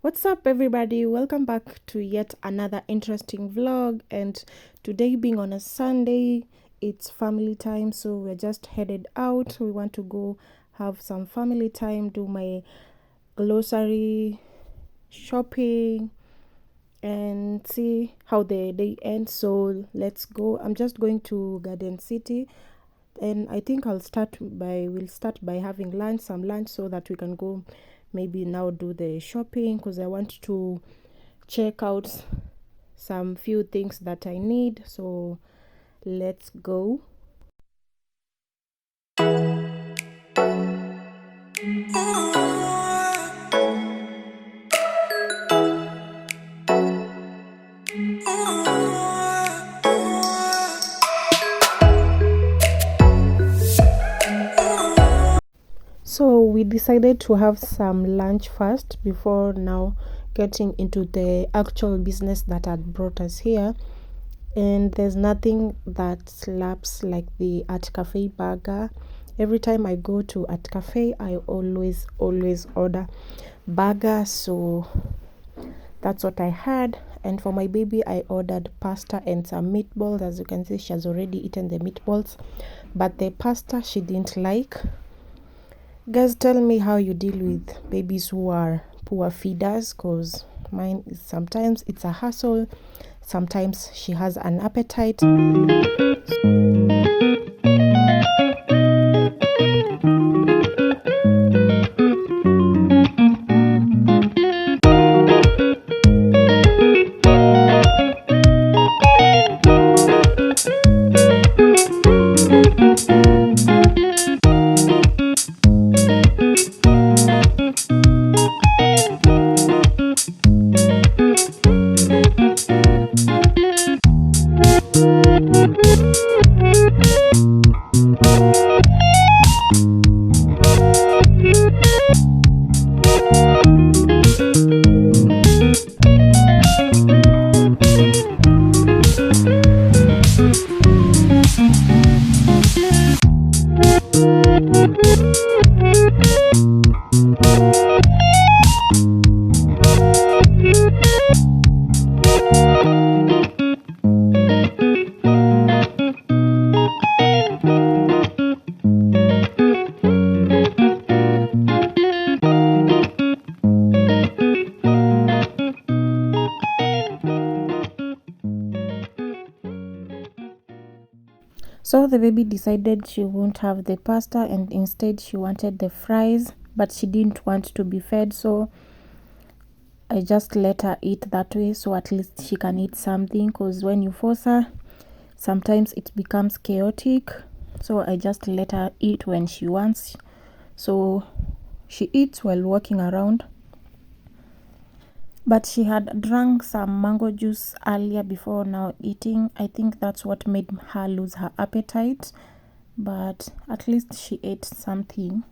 What's up, everybody? Welcome back to yet another interesting vlog. And today, being on a Sunday, it's family time, so we're just headed out. We want to go have some family time, do my grocery shopping, and see how the day ends. So let's go. I'm just going to Garden City, and I think we'll start by having some lunch, so that we can go maybe now do the shopping, because I want to check out some few things that I need. So let's go. So we decided to have some lunch first before now getting into the actual business that had brought us here. And there's nothing that slaps like the Art Cafe burger. Every time I go to Art Cafe, I always order burger. So that's what I had. And for my baby, I ordered pasta and some meatballs. As you can see, she has already eaten the meatballs, but the pasta she didn't like. Guys, tell me how you deal with babies who are poor feeders, because mine is sometimes it's a hassle, sometimes she has an appetite. So the baby decided she won't have the pasta, and instead she wanted the fries, but she didn't want to be fed, so I just let her eat that way, so at least she can eat something, because when you force her, sometimes it becomes chaotic. So I just let her eat when she wants. So she eats while walking around. But she had drunk some mango juice earlier before now eating. I think that's what made her lose her appetite. But at least she ate something.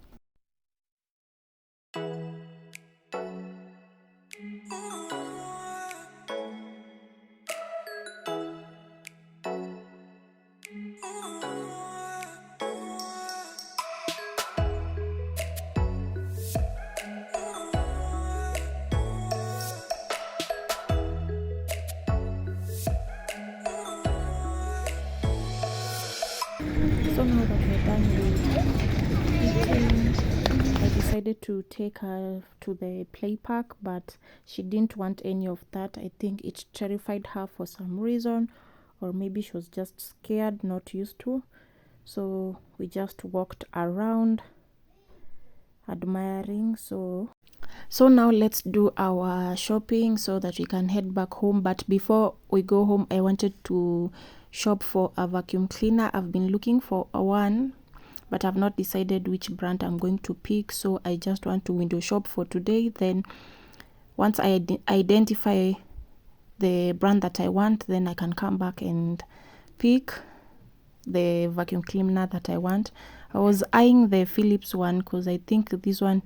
So now that we're done with eating, I decided to take her to the play park, but she didn't want any of that. I think it terrified her for some reason, or maybe she was just scared, not used to. So we just walked around admiring. So now let's do our shopping so that we can head back home. But before we go home, I wanted to shop for a vacuum cleaner. I've been looking for one, but I've not decided which brand I'm going to pick, so I just want to window shop for today. Then once I identify the brand that I want, then I can come back and pick the vacuum cleaner that I want. I was eyeing the Philips one, because I think this one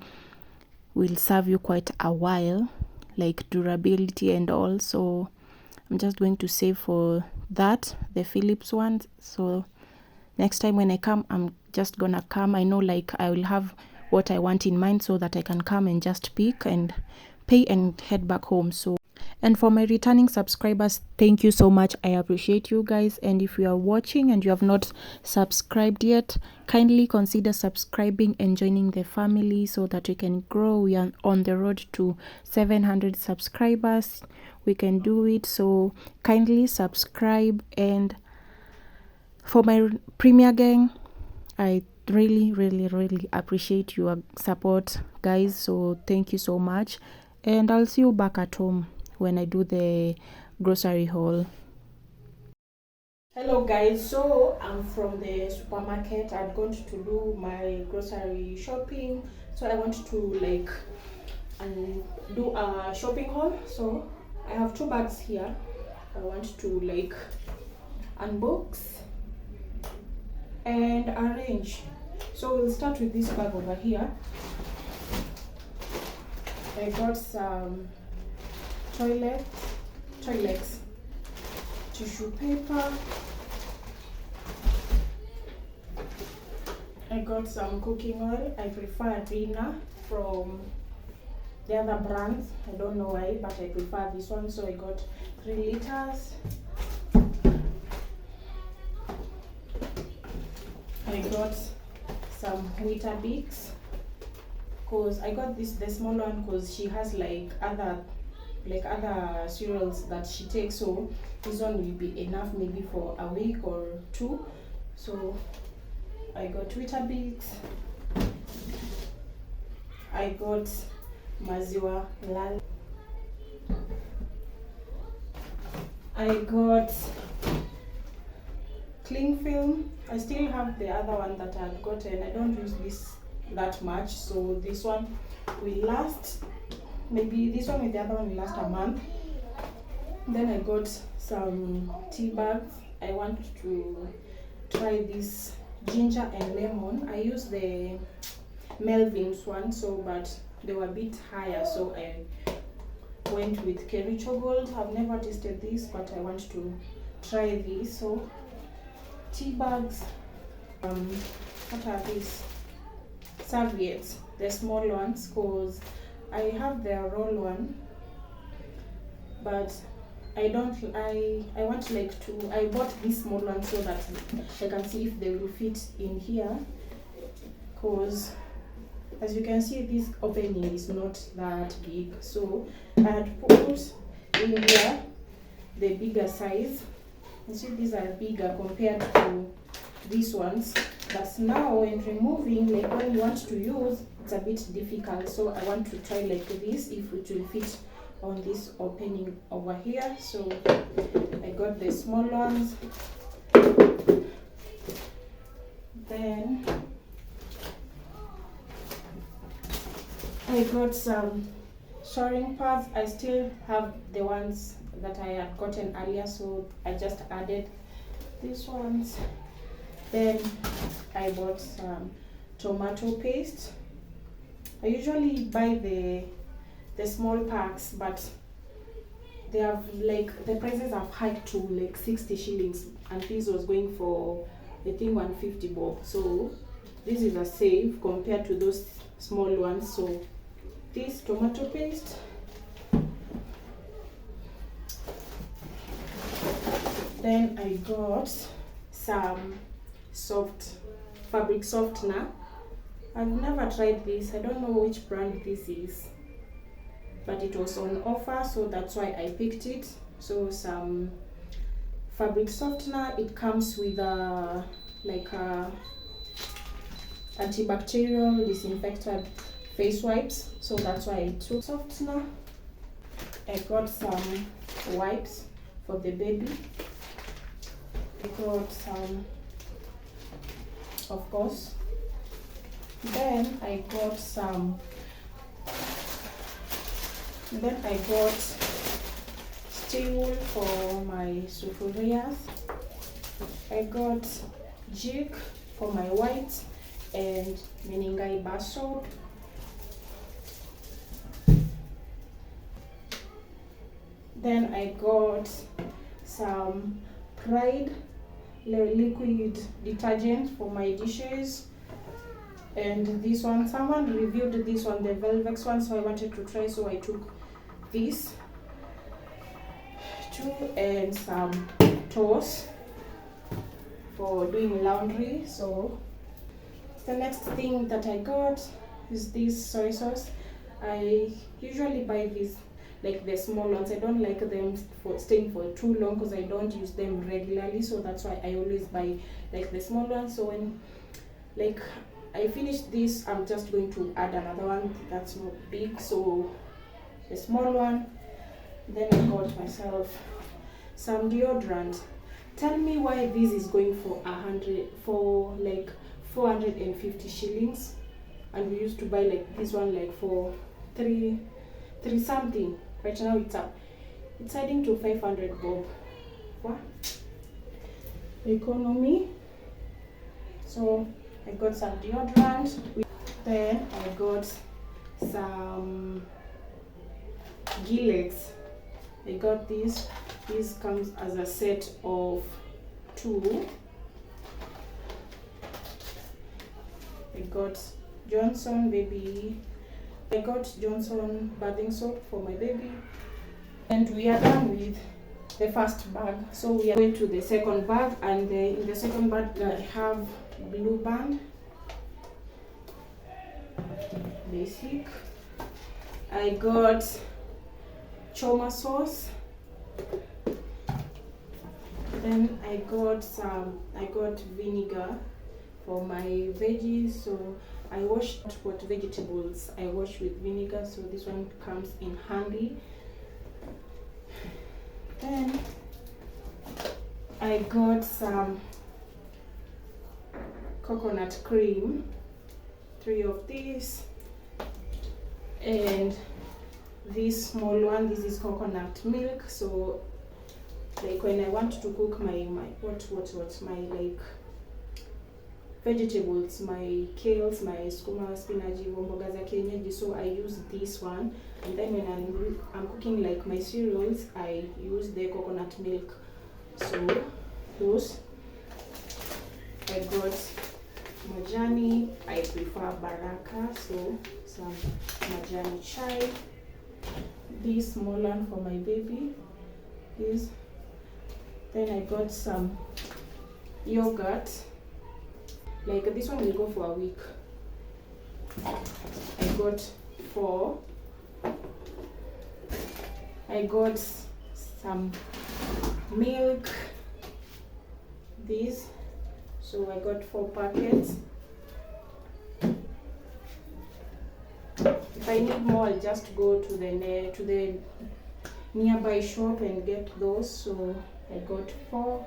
will serve you quite a while, like durability and all. So I'm just going to save for that, the Philips one. So next time when I come, I'm just gonna come. I know like I will have what I want in mind, so that I can come and just pick and pay and head back home. So, and for my returning subscribers, thank you so much. I appreciate you guys. And if you are watching and you have not subscribed yet, kindly consider subscribing and joining the family so that we can grow. We are on the road to 700 subscribers. We can do it. So kindly subscribe. And for my Premier Gang, I really appreciate your support, guys. So thank you so much, and I'll see you back at home when I do the grocery haul. Hello guys, so I'm from the supermarket. I'm going to do my grocery shopping, so I want to like do a shopping haul. So I have 2 bags here. I want to like unbox and arrange. So we'll start with this bag over here. I got some toilets, tissue paper. I got some cooking oil. I prefer Rina from the other brands. I don't know why, but I prefer this one. So I got 3 liters. I got some Weetabix, because I got the small one because she has like other cereals that she takes, so this one will be enough maybe for a week or 2. So I got Weetabix. I got maziwa lala. I got cling film. I still have the other one that I had gotten. I don't use this that much, so this one will last. Maybe this one with the other one will last a month. Then I got some tea bags. I want to try this ginger and lemon. I use the Melvin's one, so but they were a bit higher, so I went with Kericho Gold. I've never tasted this, but I want to try this. So tea bags. What are these? Serviettes, the small ones, because I have the roll one, but I want like to, I bought this small one so that I can see if they will fit in here, because as you can see, this opening is not that big, so I had put in here the bigger size. You see, these are bigger compared to these ones, but now when removing, like when you want to use, it's a bit difficult. So I want to try like this, if it will fit on this opening over here. So I got the small ones. Then I got some shoring pads. I still have the ones that I had gotten earlier, so I just added these ones. Then I bought some tomato paste. I usually buy the small packs, but they have like, the prices have hiked to like 60 shillings, and this was going for I think 150 bob. So this is a save compared to those small ones. So this tomato paste. Then I got some fabric softener. I've never tried this. I don't know which brand this is, but it was on offer, so that's why I picked it. So some fabric softener. It comes with a antibacterial disinfectant face wipes, so that's why I took softener. I got some wipes for the baby. I got some, of course. Then I got steel for my sufurias. I got jig for my white and meningai bar soap. Then I got some Pride liquid detergent for my dishes. And this one, someone reviewed this one, the Velvex one, so I wanted to try, so I took this too, and some toes for doing laundry. So the next thing that I got is this soy sauce. I usually buy these, like the small ones. I don't like them for staying for too long because I don't use them regularly, so that's why I always buy like the small ones. So when like I finish this, I'm just going to add another one that's not big, so the small one. Then I got myself some deodorant. Tell me why this is going for 450 shillings, and we used to buy like this one like for three something. Right now it's heading to 500 bob. What? Economy. So I got some deodorant. Then I got some Gillets. I got this. This comes as a set of 2. I got Johnson baby. I got Johnson bathing soap for my baby. And we are done with the first bag. So we are going to the second bag, and in the second bag I have Blue Band. Basic. I got choma sauce. Then I got vinegar for my veggies. So I washed what vegetables I wash with vinegar, so this one comes in handy. Then I got some coconut cream, 3 of these, and this small one, this is coconut milk. So like when I want to cook my like vegetables, my kales, my skuma, spinach, mboga za kienyeji, so I use this one. And then when I'm cooking like my cereals, I use the coconut milk. So those. I got majani. I prefer baraka, so some majani chai. This small one for my baby. This. Then I got some yogurt. Like this one will go for a week. I got 4. I got some milk. This. So I got 4 packets. If I need more, I'll just go to the nearby shop and get those. So I got 4.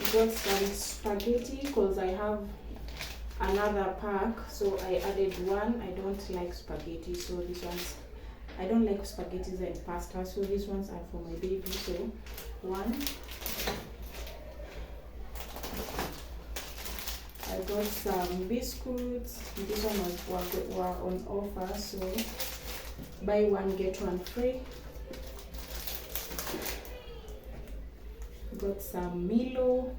I got some spaghetti because I have another pack, so I added 1. I don't like spaghetti, so this one's, I don't like spaghettis and pasta, so these ones are for my baby. So 1. I got some biscuits. This one were on offer, so buy 1 get 1 free. Got some Milo.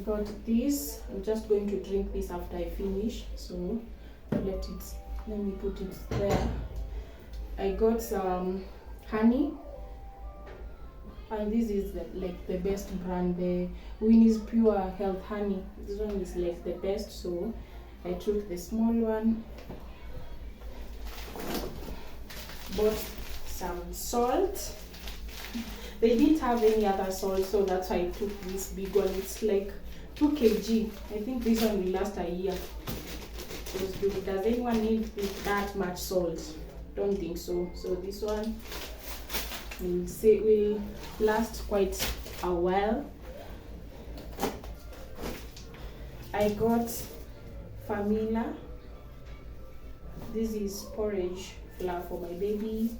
Got this. I'm just going to drink this after I finish, so let me put it there. I got some honey, and this is like the best brand, the Winnie's Pure Health Honey. This one is like the best, so I took the small one. Bought some salt. They didn't have any other salt, so that's why I took this big one. It's like 2 kg. I think this one will last a year. Does anyone need that much salt? Don't think so. So this one will last quite a while. I got Famila. This is porridge flour for my baby.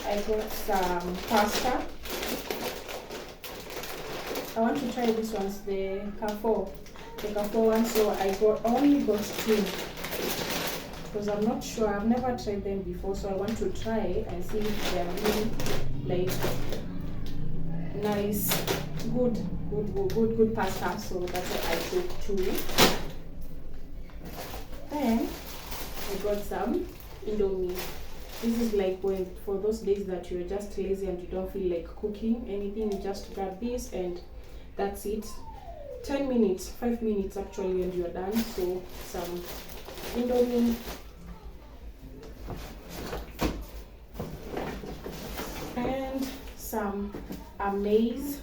I got some pasta. I want to try this one's the Carrefour one, so I only got 2 because I'm not sure. I've never tried them before, so I want to try and see if they're really like nice, good pasta. So that's why I took 2. Then I got some Indomie. This is like when for those days that you're just lazy and you don't feel like cooking anything, you just grab this and that's it. 10 minutes, 5 minutes actually, and you're done. So some Indomie. And some maize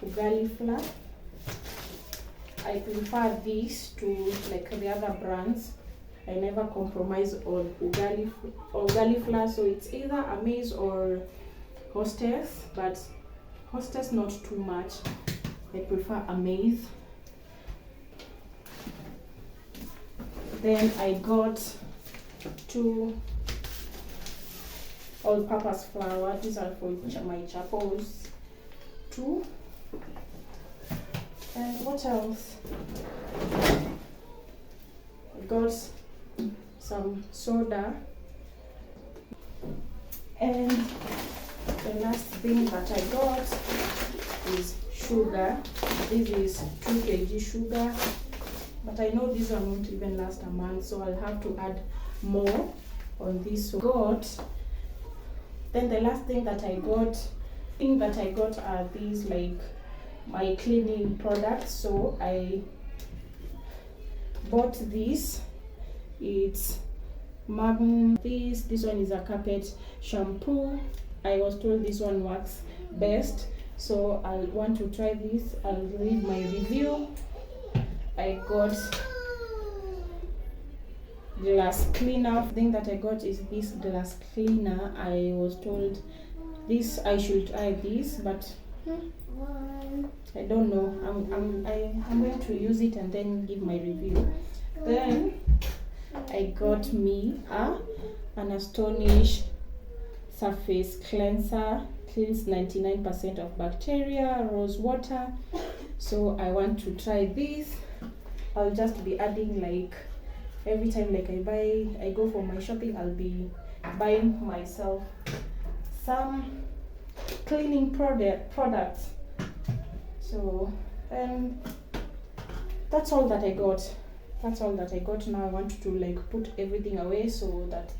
ugali flour. I prefer this to like the other brands. I never compromise on ugali flour, so it's either a maize or Hostess, but Hostess not too much. I prefer a maize. Then I got 2 all-purpose flour. These are for my chapels. 2. And what else? I got some soda. And the last thing that I got is sugar. This is 2 kg sugar. But I know this one won't even last a month, so I'll have to add more on this. So then the last thing that I got are these like my cleaning products. So I bought this. It's Magnum. This one is a carpet shampoo. I was told this one works best, so I want to try this. I'll read my review. I got glass cleaner. The thing that I got is this glass cleaner. I was told this I should try this, but I don't know. I'm going to use it and then give my review. Then I got me an Astonish surface cleanser. Kills 99% of bacteria, rose water. So I want to try this. I'll just be adding like every time like I go for my shopping, I'll be buying myself some cleaning products. So that's all that I got. Now I want to like put everything away so that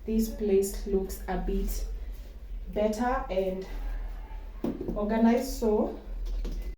this place looks a bit better and organized. So